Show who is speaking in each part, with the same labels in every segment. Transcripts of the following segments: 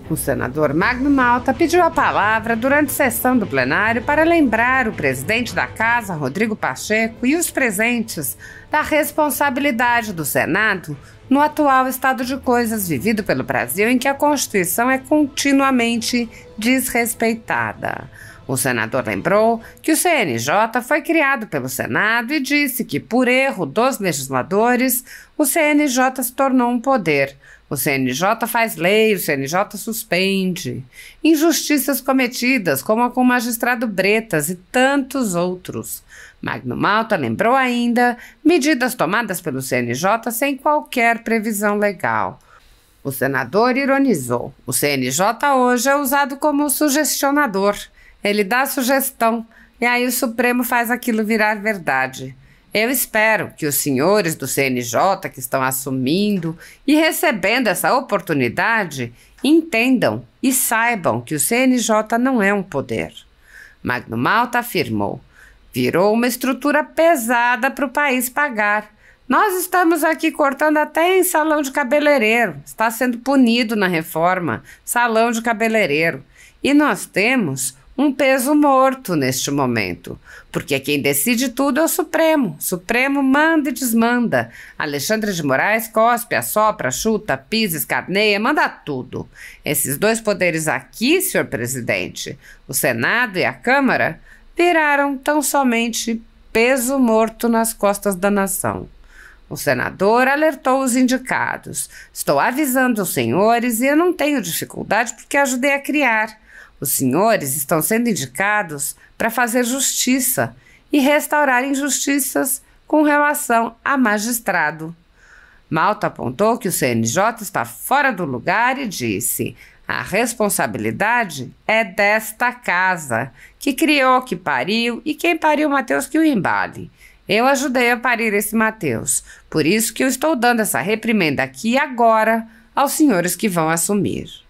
Speaker 1: O senador Magno Malta pediu a palavra durante sessão do plenário para lembrar o presidente da Casa, Rodrigo Pacheco, e os presentes da responsabilidade do Senado no atual estado de coisas vivido pelo Brasil, em que a Constituição é continuamente desrespeitada. O senador lembrou que o CNJ foi criado pelo Senado e disse que, por erro dos legisladores, o CNJ se tornou um poder. O CNJ faz lei, o CNJ suspende. Injustiças cometidas, como a com o magistrado Bretas e tantos outros. Magno Malta lembrou ainda medidas tomadas pelo CNJ sem qualquer previsão legal. O senador ironizou: o CNJ hoje é usado como sugestionador. Ele dá sugestão e aí o Supremo faz aquilo virar verdade. Eu espero que os senhores do CNJ que estão assumindo e recebendo essa oportunidade entendam e saibam que o CNJ não é um poder. Magno Malta afirmou: virou uma estrutura pesada para o país pagar. Nós estamos aqui cortando até em salão de cabeleireiro. Está sendo punido na reforma, salão de cabeleireiro. E nós temos um peso morto neste momento, porque quem decide tudo é o Supremo. O Supremo manda e desmanda. Alexandre de Moraes cospe, assopra, chuta, pisa, escarneia, manda tudo. Esses dois poderes aqui, senhor presidente, o Senado e a Câmara, viraram tão somente peso morto nas costas da nação. O senador alertou os indicados: estou avisando os senhores e eu não tenho dificuldade porque ajudei a criar. Os senhores estão sendo indicados para fazer justiça e restaurar injustiças com relação a magistrado. Malta apontou que o CNJ está fora do lugar e disse: a responsabilidade é desta casa, que criou, que pariu, e quem pariu Mateus que o embale. Eu ajudei a parir esse Mateus, por isso que eu estou dando essa reprimenda aqui agora aos senhores que vão assumir.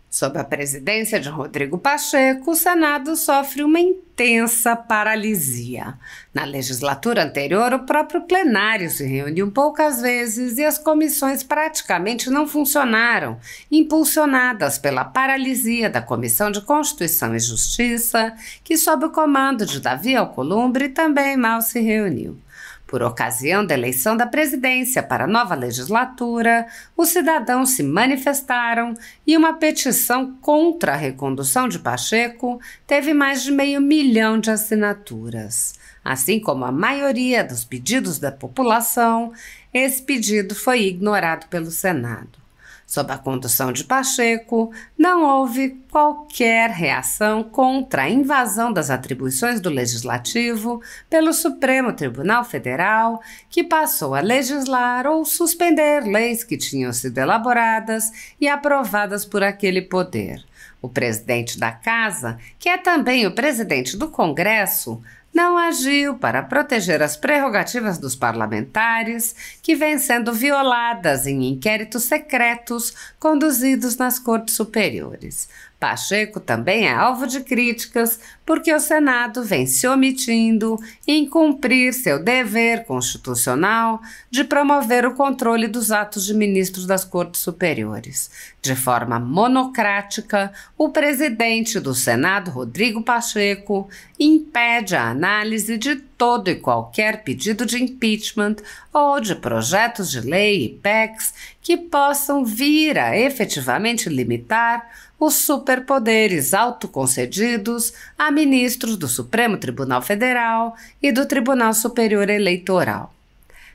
Speaker 1: Sob a presidência de Rodrigo Pacheco, o Senado sofre uma intensa paralisia. Na legislatura anterior, o próprio plenário se reuniu poucas vezes e as comissões praticamente não funcionaram, impulsionadas pela paralisia da Comissão de Constituição e Justiça, que, sob o comando de Davi Alcolumbre, também mal se reuniu. Por ocasião da eleição da presidência para a nova legislatura, os cidadãos se manifestaram e uma petição contra a recondução de Pacheco teve mais de 500 mil de assinaturas. Assim como a maioria dos pedidos da população, esse pedido foi ignorado pelo Senado. Sob a condução de Pacheco, não houve qualquer reação contra a invasão das atribuições do Legislativo pelo Supremo Tribunal Federal, que passou a legislar ou suspender leis que tinham sido elaboradas e aprovadas por aquele poder. O presidente da Casa, que é também o presidente do Congresso, não agiu para proteger as prerrogativas dos parlamentares, que vêm sendo violadas em inquéritos secretos conduzidos nas cortes superiores. Pacheco também é alvo de críticas porque o Senado vem se omitindo em cumprir seu dever constitucional de promover o controle dos atos de ministros das cortes superiores. De forma monocrática, o presidente do Senado, Rodrigo Pacheco, impede a análise de todo e qualquer pedido de impeachment ou de projetos de lei e PECs que possam vir a efetivamente limitar os superpoderes autoconcedidos a ministros do Supremo Tribunal Federal e do Tribunal Superior Eleitoral.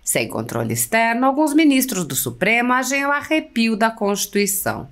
Speaker 1: Sem controle externo, alguns ministros do Supremo agem ao arrepio da Constituição.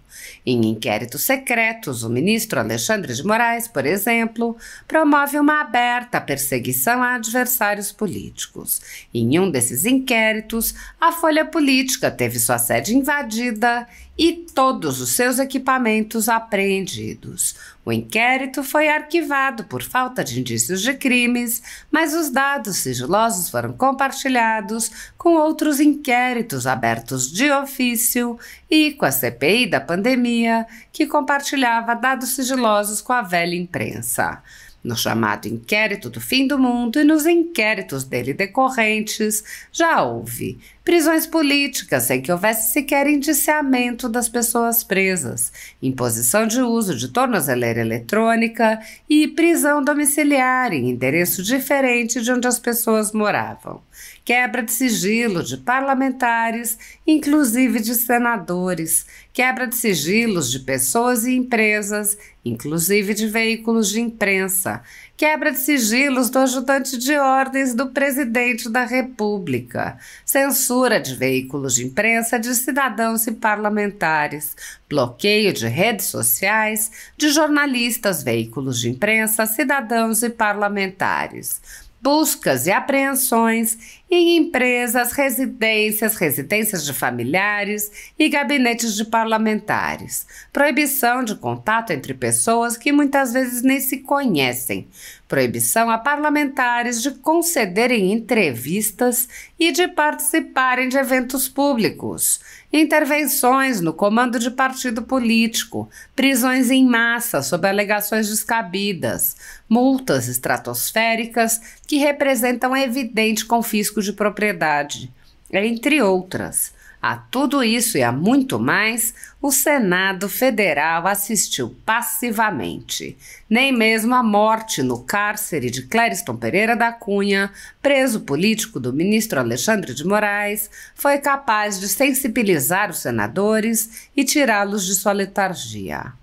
Speaker 1: Em inquéritos secretos, o ministro Alexandre de Moraes, por exemplo, promove uma aberta perseguição a adversários políticos. Em um desses inquéritos, a Folha Política teve sua sede invadida e todos os seus equipamentos apreendidos. O inquérito foi arquivado por falta de indícios de crimes, mas os dados sigilosos foram compartilhados com outros inquéritos abertos de ofício e com a CPI da pandemia, que compartilhava dados sigilosos com a velha imprensa. No chamado Inquérito do Fim do Mundo e nos inquéritos dele decorrentes, já houve prisões políticas sem que houvesse sequer indiciamento das pessoas presas, imposição de uso de tornozeleira eletrônica e prisão domiciliar em endereço diferente de onde as pessoas moravam. Quebra de sigilo de parlamentares, inclusive de senadores, quebra de sigilos de pessoas e empresas, inclusive de veículos de imprensa, quebra de sigilos do ajudante de ordens do presidente da República, censura de veículos de imprensa de cidadãos e parlamentares, bloqueio de redes sociais, de jornalistas, veículos de imprensa, cidadãos e parlamentares, buscas e apreensões em empresas, residências de familiares e gabinetes de parlamentares, proibição de contato entre pessoas que muitas vezes nem se conhecem, proibição a parlamentares de concederem entrevistas e de participarem de eventos públicos, intervenções no comando de partido político, prisões em massa sob alegações descabidas, multas estratosféricas que representam evidente confisco de propriedade, entre outras. A tudo isso e a muito mais, o Senado Federal assistiu passivamente. Nem mesmo a morte no cárcere de Clériston Pereira da Cunha, preso político do ministro Alexandre de Moraes, foi capaz de sensibilizar os senadores e tirá-los de sua letargia.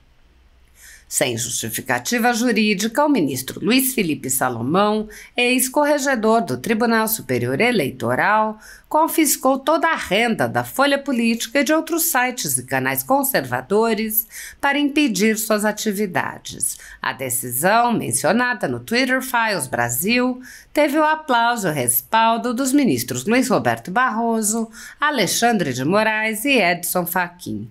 Speaker 1: Sem justificativa jurídica, o ministro Luiz Felipe Salomão, ex-corregedor do Tribunal Superior Eleitoral, confiscou toda a renda da Folha Política e de outros sites e canais conservadores para impedir suas atividades. A decisão, mencionada no Twitter Files Brasil, teve o aplauso e o respaldo dos ministros Luiz Roberto Barroso, Alexandre de Moraes e Edson Fachin.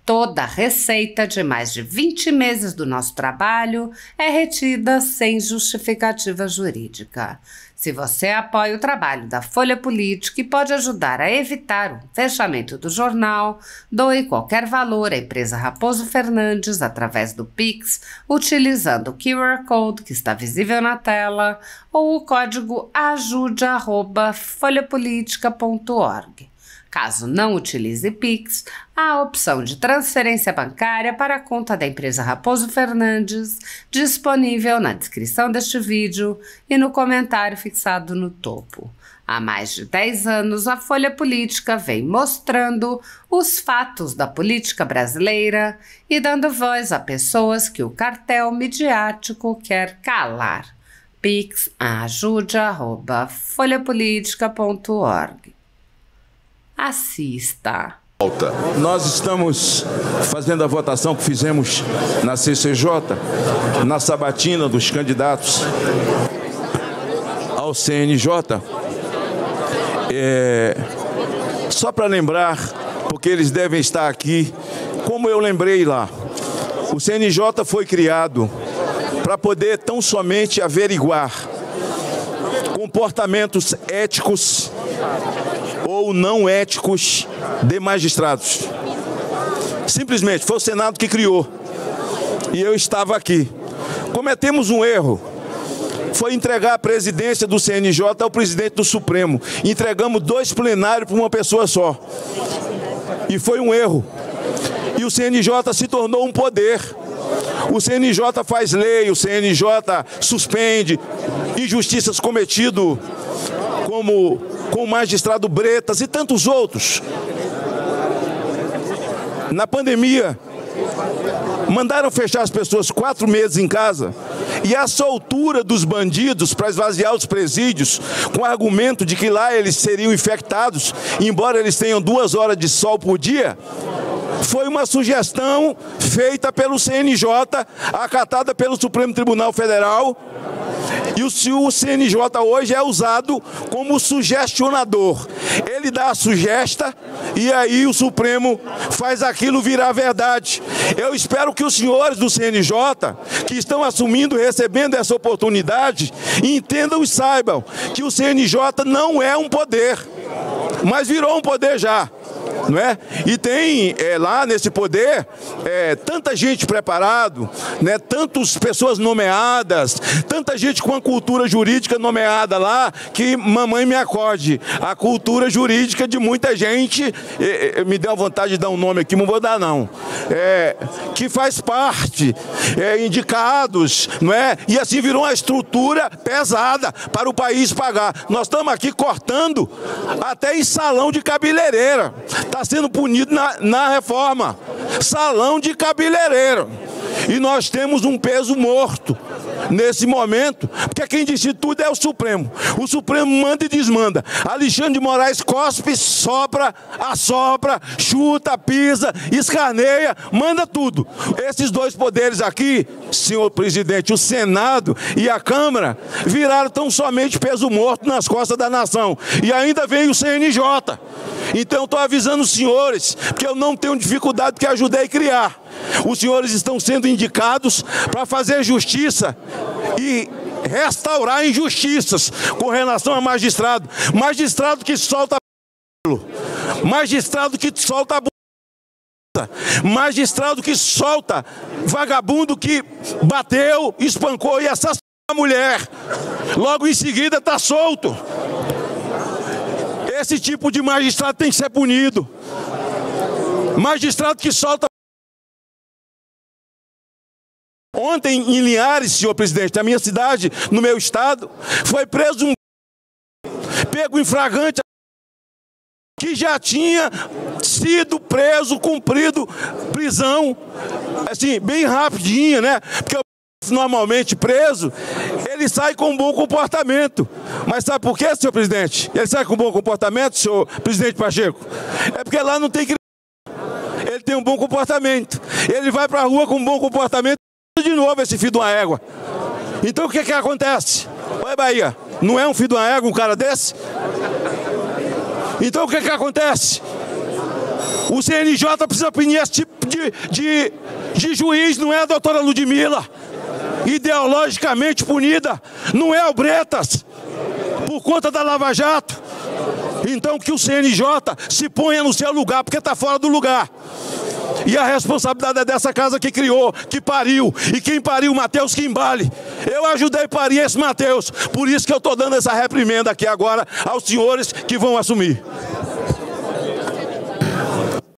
Speaker 1: Toda a receita de mais de 20 meses do nosso trabalho é retida sem justificativa jurídica. Se você apoia o trabalho da Folha Política e pode ajudar a evitar o fechamento do jornal, doe qualquer valor à empresa Raposo Fernandes através do Pix, utilizando o QR Code que está visível na tela ou o código ajude@folhapolitica.org. Caso não utilize Pix, há a opção de transferência bancária para a conta da empresa Raposo Fernandes, disponível na descrição deste vídeo e no comentário fixado no topo. Há mais de 10 anos, a Folha Política vem mostrando os fatos da política brasileira e dando voz a pessoas que o cartel midiático quer calar. Pix ajude@folhapolitica.org. Assista.
Speaker 2: Nós estamos fazendo a votação que fizemos na CCJ, na sabatina dos candidatos ao CNJ. Só para lembrar, porque eles devem estar aqui, como eu lembrei lá, o CNJ foi criado para poder tão somente averiguar comportamentos éticos ou não éticos de magistrados. Simplesmente, foi o Senado que criou. E eu estava aqui. Cometemos um erro. Foi entregar a presidência do CNJ ao presidente do Supremo. Entregamos 2 plenários para uma pessoa só. E foi um erro. E o CNJ se tornou um poder. O CNJ faz lei, o CNJ suspende injustiças cometidas como com o magistrado Bretas e tantos outros. Na pandemia, mandaram fechar as pessoas 4 meses em casa e a soltura dos bandidos para esvaziar os presídios com o argumento de que lá eles seriam infectados, embora eles tenham 2 horas de sol por dia, foi uma sugestão feita pelo CNJ, acatada pelo Supremo Tribunal Federal. E o CNJ hoje é usado como sugestionador. Ele dá a sugesta e aí o Supremo faz aquilo virar verdade. Eu espero que os senhores do CNJ, que estão assumindo, recebendo essa oportunidade, entendam e saibam que o CNJ não é um poder, mas virou um poder já. não é? E tem lá nesse poder tanta gente preparado, né? Tantas pessoas nomeadas, tanta gente com a cultura jurídica nomeada lá, que mamãe me acorde, a cultura jurídica de muita gente, me deu a vontade de dar um nome aqui, não vou dar não, que faz parte, indicados, não é? E assim virou uma estrutura pesada para o país pagar. Nós estamos aqui cortando até em salão de cabeleireira, está sendo punido na reforma, salão de cabeleireiro. E nós temos um peso morto nesse momento, porque quem decide tudo é o Supremo. O Supremo manda e desmanda. Alexandre de Moraes cospe, sopra, assopra, chuta, pisa, escaneia, manda tudo. Esses dois poderes aqui, senhor presidente, o Senado e a Câmara, viraram tão somente peso morto nas costas da nação. E ainda vem o CNJ. Então eu estou avisando os senhores, porque eu não tenho dificuldade, porque ajudei a criar. Os senhores estão sendo indicados para fazer justiça e restaurar injustiças com relação a magistrado. Magistrado que solta magistrado que solta magistrado que solta vagabundo que bateu, espancou e assassinou a mulher. Logo em seguida está solto. Esse tipo de magistrado tem que ser punido. Magistrado que solta. Ontem em Linhares, senhor presidente, na minha cidade, no meu estado, foi preso um pego em flagrante que já tinha sido preso, cumprido prisão, assim, bem rapidinho, né? Porque normalmente preso, ele sai com um bom comportamento. Mas sabe por quê, senhor presidente? Ele sai com um bom comportamento, senhor presidente Pacheco? É porque lá não tem crime. Ele tem um bom comportamento. Ele vai para a rua com um bom comportamento. De novo esse filho de uma égua. Então o que acontece? Oi, Bahia, não é um filho de uma égua um cara desse? Então o que acontece? O CNJ precisa punir esse tipo de juiz, não é a doutora Ludmila, ideologicamente punida, não é o Bretas, por conta da Lava Jato. Então que o CNJ se ponha no seu lugar, porque está fora do lugar. E a responsabilidade é dessa casa que criou, que pariu. E quem pariu, Matheus Quimbali. Eu ajudei a parir esse Matheus. Por isso que eu estou dando essa reprimenda aqui agora aos senhores que vão assumir.